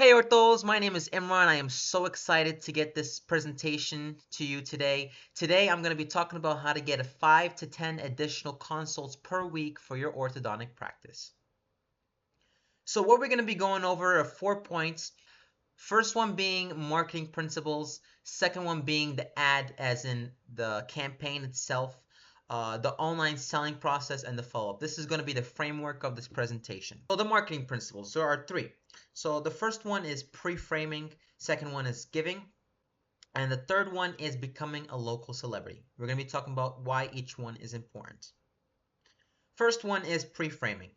Hey Orthos, my name is Imran. I am so excited to get this presentation to you today. Today I'm going to be talking about how to get a 5 to 10 additional consults per week for your orthodontic practice. So what we're going to be going over are 4 points. First one being marketing principles, second one being the ad as in the campaign itself, the online selling process, and the follow-up. This is going to be the framework of this presentation. So the marketing principles, there are three. So the first one is pre-framing, second one is giving, and the third one is becoming a local celebrity. We're going to be talking about why each one is important. First one is pre-framing.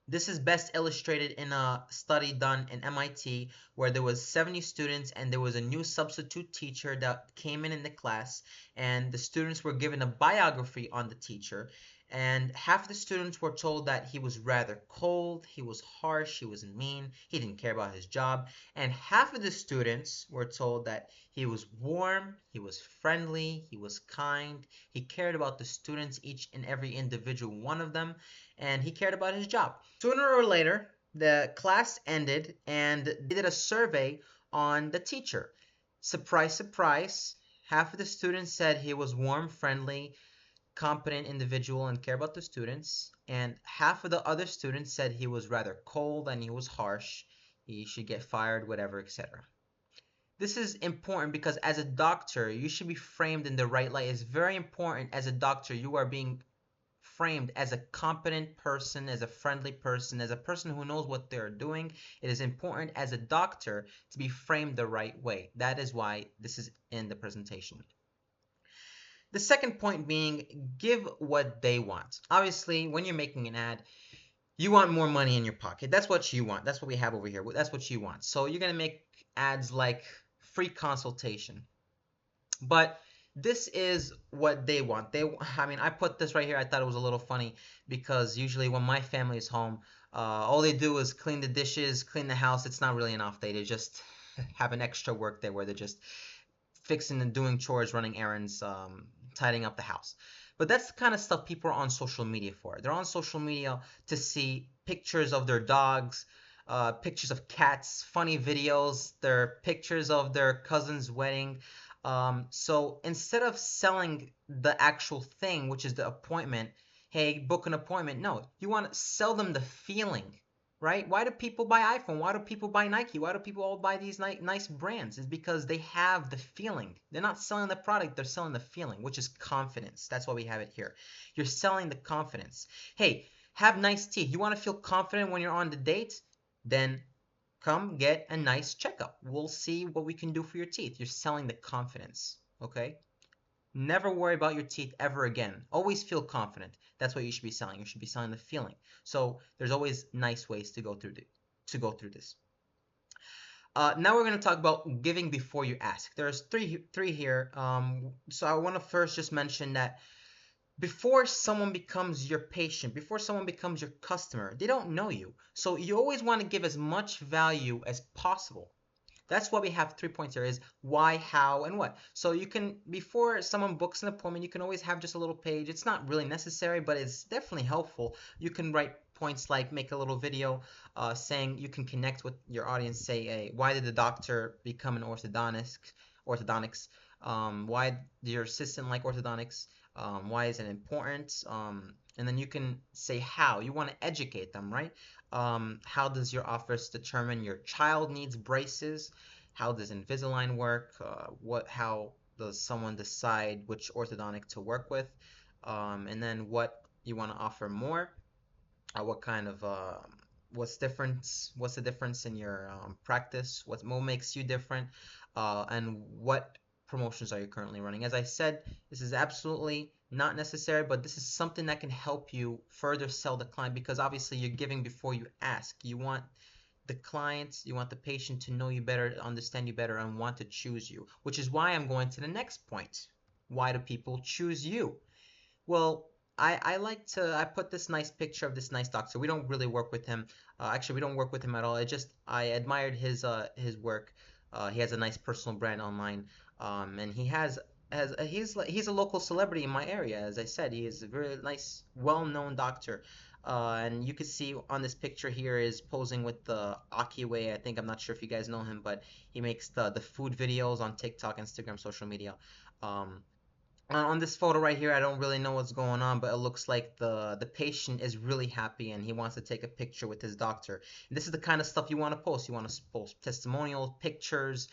This is best illustrated in a study done in MIT where there was 70 students and there was a new substitute teacher that came in the class, and the students were given a biography on the teacher, and half the students were told that he was rather cold, he was harsh, he was mean, he didn't care about his job, and half of the students were told that he was warm, he was friendly, he was kind, he cared about the students, each and every individual one of them, and he cared about his job. Sooner or later, the class ended and they did a survey on the teacher. Surprise, surprise, half of the students said he was warm, friendly, competent individual and cared about the students, and half of the other students said he was rather cold and he was harsh, he should get fired, whatever, etc. This is important because as a doctor, you should be framed in the right light. It's very important as a doctor you are being framed as a competent person, as a friendly person, as a person who knows what they're doing. It is important as a doctor to be framed the right way. That is why this is in the presentation. The second point being give what they want. Obviously, when you're making an ad, you want more money in your pocket. That's what you want. That's what we have over here. That's what you want. So you're going to make ads like free consultation. But this is what they want. I mean, I put this right here. I thought it was a little funny because usually when my family is home, all they do is clean the dishes, clean the house. It's not really an off day. They just have an extra work day where they're just fixing and doing chores, running errands, tidying up the house. But that's the kind of stuff people are on social media for. They're on social media to see pictures of their dogs, pictures of cats, funny videos, their pictures of their cousin's wedding. So instead of selling the actual thing, which is the appointment, hey, book an appointment. No, you want to sell them the feeling, right? Why do people buy iPhone? Why do people buy Nike? Why do people all buy these nice brands? It's because they have the feeling. They're not selling the product, they're selling the feeling, which is confidence. That's why we have it here. You're selling the confidence. Hey, have nice teeth. You want to feel confident when you're on the date? Then come get a nice checkup. We'll see what we can do for your teeth. You're selling the confidence, okay? Never worry about your teeth ever again. Always feel confident. That's what you should be selling. You should be selling the feeling. So there's always nice ways to go through this. Now we're going to talk about giving before you ask. There's three here. So I want to first just mention that before someone becomes your patient, before someone becomes your customer, they don't know you. So you always want to give as much value as possible. That's why we have 3 points here is why, how, and what. So you can, before someone books an appointment, you can always have just a little page. It's not really necessary, but it's definitely helpful. You can write points like make a little video saying you can connect with your audience, say, hey, why did the doctor become an orthodontics? Why did your assistant like orthodontics? Why is it important? And then you can say how. You want to educate them, right? How does your office determine your child needs braces? How does Invisalign work? How does someone decide which orthodontic to work with? And then what you want to offer more? What kind of what's difference? What's the difference in your practice? What makes you different? And what promotions are you currently running? As I said, this is absolutely not necessary, but this is something that can help you further sell the client because obviously you're giving before you ask. You want the client, you want the patient to know you better, understand you better, and want to choose you, which is why I'm going to the next point. Why do people choose you? Well, I put this nice picture of this nice doctor. We don't really work with him. Actually, we don't work with him at all. I admired his work. He has a nice personal brand online, and he's a local celebrity in my area. As I said, he is a very nice, well-known doctor. And you can see on this picture here is posing with the Akiway. I think, I'm not sure if you guys know him, but he makes the food videos on TikTok, Instagram, social media. Um, on this photo right here, I don't really know what's going on, but it looks like the patient is really happy and he wants to take a picture with his doctor. And this is the kind of stuff you want to post. You want to post testimonials, pictures,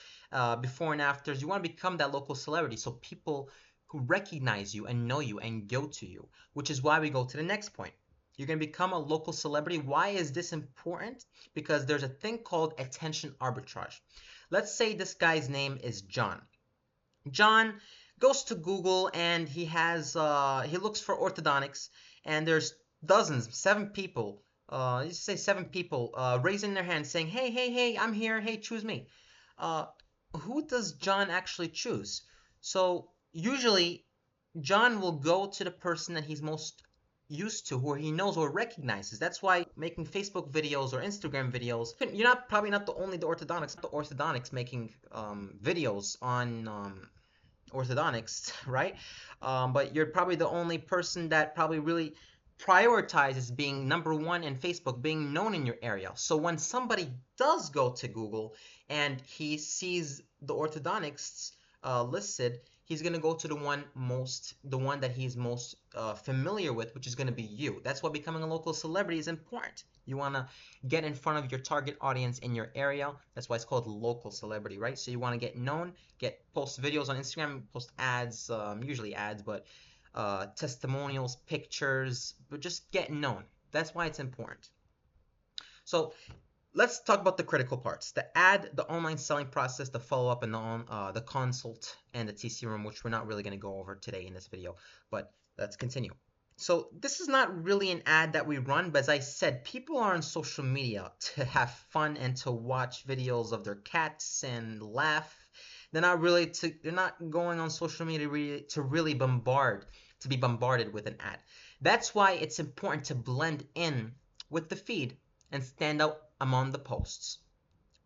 before and afters. You want to become that local celebrity so people who recognize you and know you and go to you, which is why we go to the next point. You're going to become a local celebrity. Why is this important? Because there's a thing called attention arbitrage. Let's say this guy's name is John. John goes to Google and he looks for orthodontics, and there's dozens, 7 people, you say 7 people, raising their hands saying, "Hey, hey, hey, I'm here. Hey, choose me." Uh, who does John actually choose? So usually John will go to the person that he's most used to, who he knows or recognizes. That's why making Facebook videos or Instagram videos, you're not probably not the only the orthodontics making videos on orthodontics, right? But you're probably the only person that probably really prioritizes being number one in Facebook, being known in your area. So when somebody does go to Google and he sees the orthodontics listed, he's gonna go to the one that he's most familiar with, which is gonna be you. That's why becoming a local celebrity is important. You wanna get in front of your target audience in your area. That's why it's called local celebrity, right? So you wanna get known, post videos on Instagram, post ads, usually ads, but testimonials, pictures, but just get known. That's why it's important. So let's talk about the critical parts: the ad, the online selling process, the follow-up, and the consult, and the TC room, which we're not really going to go over today in this video. But let's continue. So this is not really an ad that we run, but as I said, people are on social media to have fun and to watch videos of their cats and laugh. They're not going on social media to really be bombarded with an ad. That's why it's important to blend in with the feed and stand out among the posts.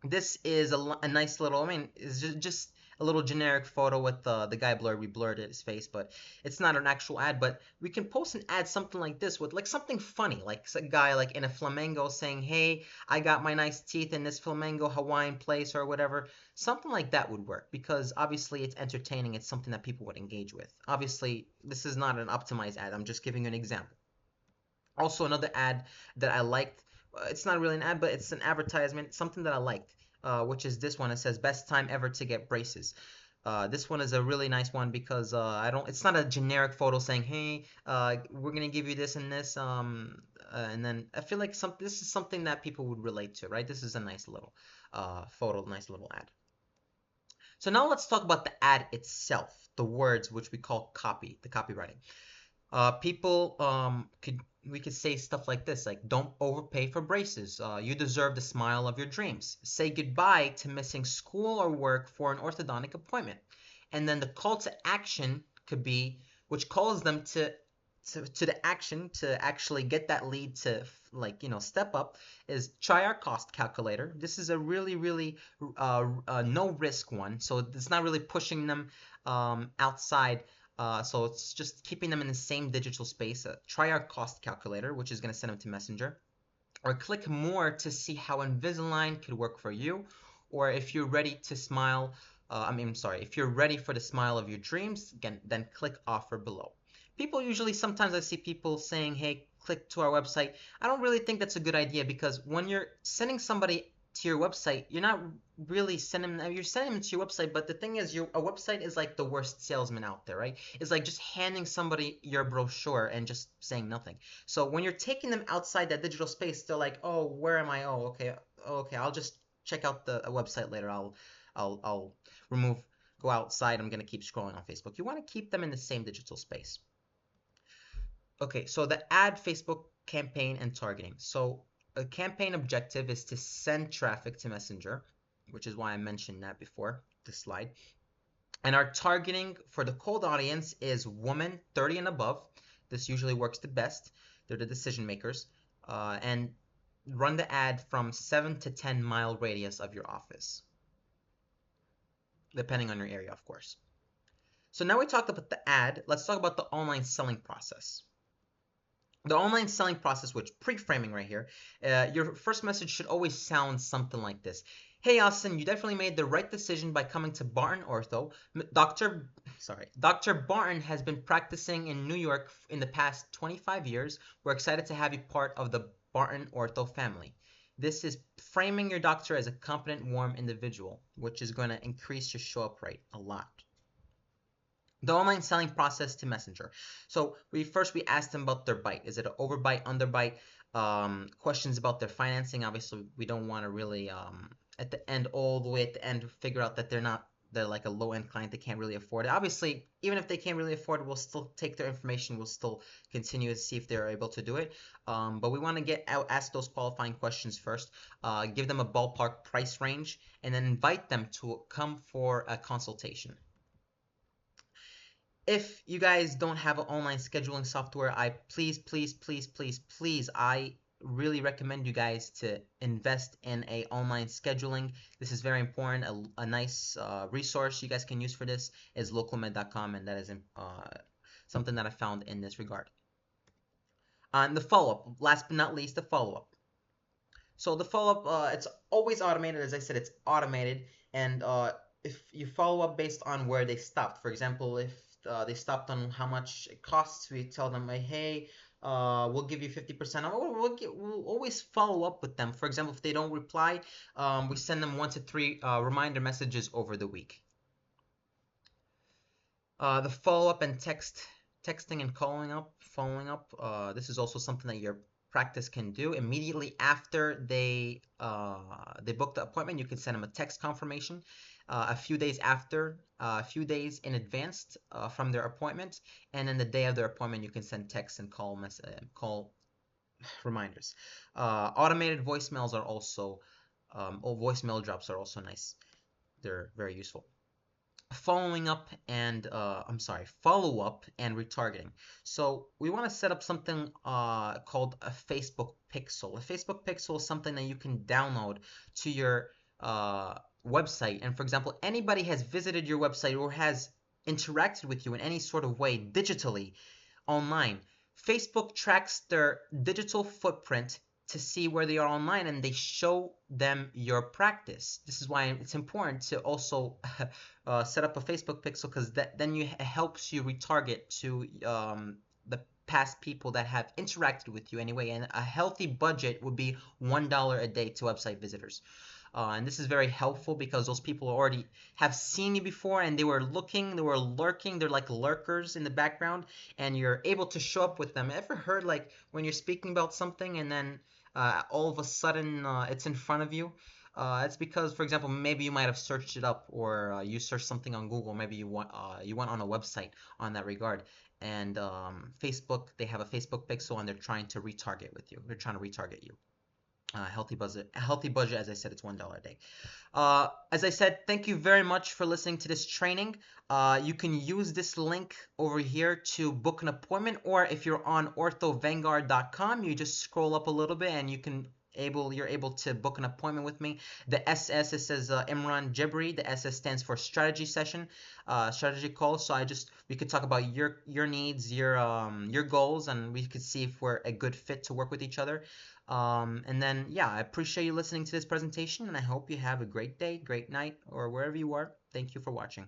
This is a nice little, I mean, it's just a little generic photo with the guy blurred. We blurred his face, but it's not an actual ad. But we can post an ad something like this with like something funny, like a guy like in a flamenco saying, "Hey, I got my nice teeth in this flamenco Hawaiian place," or whatever. Something like that would work because obviously it's entertaining. It's something that people would engage with. Obviously, this is not an optimized ad. I'm just giving you an example. Also, another ad that I liked, it's not really an ad, but it's an advertisement, something that I liked, which is this one. It says best time ever to get braces. This one is a really nice one because it's not a generic photo saying, "Hey, we're gonna give you this and this," and then I feel like this is something that people would relate to, right? This is a nice little photo, nice little ad. So now let's talk about the ad itself, the words, which we call copy, the copywriting. People we could say stuff like this, like, "Don't overpay for braces. You deserve the smile of your dreams. Say goodbye to missing school or work for an orthodontic appointment." And then the call to action could be, which calls them to the action to actually get that lead to, like, step up, is try our cost calculator. This is a really no risk one, so it's not really pushing them outside. So it's just keeping them in the same digital space. Try our cost calculator, which is going to send them to Messenger. Or click more to see how Invisalign could work for you. Or if you're ready to smile, if you're ready for the smile of your dreams, again, then click offer below. Sometimes I see people saying, "Hey, click to our website." I don't really think that's a good idea because when you're sending somebody to your website, you're not really you're sending them to your website, but the thing is, a website is like the worst salesman out there, right? It's like just handing somebody your brochure and just saying nothing. So when you're taking them outside that digital space, they're like, "Oh, where am I? Oh, okay, I'll just check out the website later. I'll go outside. I'm gonna keep scrolling on Facebook." You want to keep them in the same digital space. Okay, so the ad Facebook campaign and targeting. So a campaign objective is to send traffic to Messenger, which is why I mentioned that before, this slide. And our targeting for the cold audience is women 30 and above. This usually works the best. They're the decision makers. And run the ad from 7 to 10 mile radius of your office, depending on your area, of course. So now we talked about the ad. Let's talk about the online selling process. The online selling process, which pre-framing right here, your first message should always sound something like this. Hey Austin, you definitely made the right decision by coming to Barton Ortho. Dr. Barton has been practicing in New York in the past 25 years. We're excited to have you part of the Barton Ortho family. This is framing your doctor as a competent, warm individual, which is going to increase your show up rate a lot. The online selling process to Messenger. So we asked them about their bite. Is it an overbite, underbite? Questions about their financing. Obviously, we don't want to really at the end, all the way at the end, figure out that they're like a low end client. They can't really afford it. Obviously, even if they can't really afford it, we'll still take their information. We'll still continue to see if they're able to do it. But we want to ask those qualifying questions first. Give them a ballpark price range, and then invite them to come for a consultation. If you guys don't have an online scheduling software, I please, I really recommend you guys to invest in a online scheduling. This is very important. A nice resource you guys can use for this is localmed.com, and that is something that I found in this regard. On the follow-up, last but not least, the follow-up. So the follow-up, it's always automated. As I said, it's automated, and if you follow up based on where they stopped, for example, if they stopped on how much it costs, we tell them, like, hey, we'll give you 50% off. We'll always follow up with them. For example, if they don't reply, we send them 1 to 3 reminder messages over the week. The follow-up and texting and following up. This is also something that your practice can do immediately after they book the appointment. You can send them a text confirmation a few days after, a few days in advance from their appointment, and then the day of their appointment, you can send texts and call reminders. Automated voicemails are also, or voicemail drops are also nice. They're very useful. Follow up and retargeting. So we want to set up something called a Facebook pixel. A Facebook pixel is something that you can download to your website. And for example, anybody has visited your website or has interacted with you in any sort of way digitally online. Facebook tracks their digital footprint to see where they are online, and they show them your practice. This is why it's important to also set up a Facebook pixel, because then it helps you retarget to the past people that have interacted with you anyway. And a healthy budget would be $1 a day to website visitors. And this is very helpful because those people already have seen you before, and they were lurking, they're like lurkers in the background, and you're able to show up with them. Ever heard like when you're speaking about something and then all of a sudden it's in front of you? It's because, for example, maybe you might have searched it up, or you searched something on Google. Maybe you went on a website on that regard, and Facebook, they have a Facebook pixel, and they're trying to retarget with you. They're trying to retarget you. Healthy budget, as I said, it's $1 a day. As I said, thank you very much for listening to this training. You can use this link over here to book an appointment, or if you're on orthovanguard.com, you just scroll up a little bit and you're able to book an appointment with me. The SS, it says Imran Jebri. The SS stands for strategy session, strategy call. So we could talk about your needs, your goals, and we could see if we're a good fit to work with each other. And then, yeah, I appreciate you listening to this presentation, and I hope you have a great day, great night, or wherever you are. Thank you for watching.